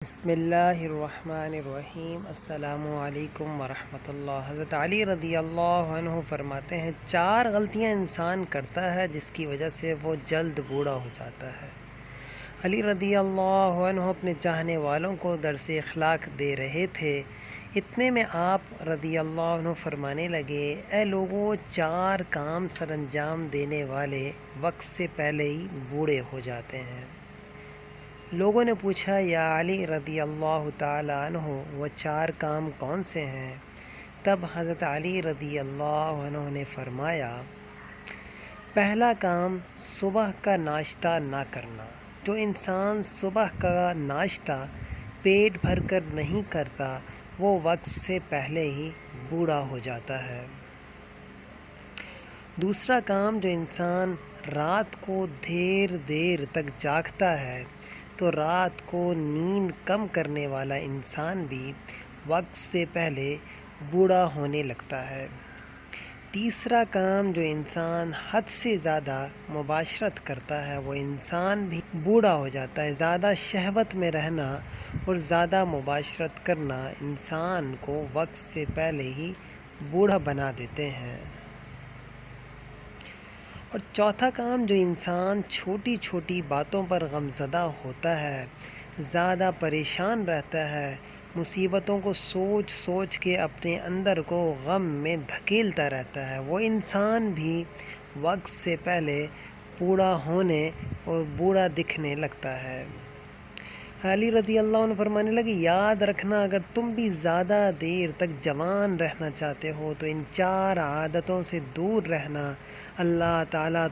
بسم اللہ الرحمن الرحیم۔ السلام علیکم ورحمۃ اللہ۔ حضرت علی رضی اللہ عنہ فرماتے ہیں 4 غلطیاں انسان کرتا ہے جس کی وجہ سے وہ جلد بوڑھا ہو جاتا ہے۔ علی رضی اللہ عنہ اپنے چاہنے والوں کو درس اخلاق دے رہے تھے، اتنے میں آپ رضی اللہ عنہ فرمانے لگے، اے لوگوں، 4 کام سر انجام دینے والے وقت سے پہلے ہی بوڑھے ہو جاتے ہیں۔ لوگوں نے پوچھا، یا علی رضی اللہ تعالیٰ عنہ، وہ 4 کام کون سے ہیں؟ تب حضرت علی رضی اللہ عنہ نے فرمایا، پہلا کام صبح کا ناشتہ نہ کرنا۔ جو انسان صبح کا ناشتہ پیٹ بھر کر نہیں کرتا وہ وقت سے پہلے ہی بوڑھا ہو جاتا ہے۔ دوسرا کام، جو انسان رات کو دیر دیر تک جاگتا ہے تو رات کو نیند کم کرنے والا انسان بھی وقت سے پہلے بوڑھا ہونے لگتا ہے۔ تیسرا کام، جو انسان حد سے زیادہ مباشرت کرتا ہے وہ انسان بھی بوڑھا ہو جاتا ہے۔ زیادہ شہوت میں رہنا اور زیادہ مباشرت کرنا انسان کو وقت سے پہلے ہی بوڑھا بنا دیتے ہیں۔ اور چوتھا کام، جو انسان چھوٹی چھوٹی باتوں پر غمزدہ ہوتا ہے، زیادہ پریشان رہتا ہے، مصیبتوں کو سوچ سوچ کے اپنے اندر کو غم میں دھکیلتا رہتا ہے، وہ انسان بھی وقت سے پہلے بوڑھا ہونے اور بوڑھا دکھنے لگتا ہے۔ علی رضی اللہ عنہ فرمانے لگے، یاد رکھنا، اگر تم بھی زیادہ دیر تک جوان رہنا چاہتے ہو تو ان 4 عادتوں سے دور رہنا۔ اللہ تعالیٰ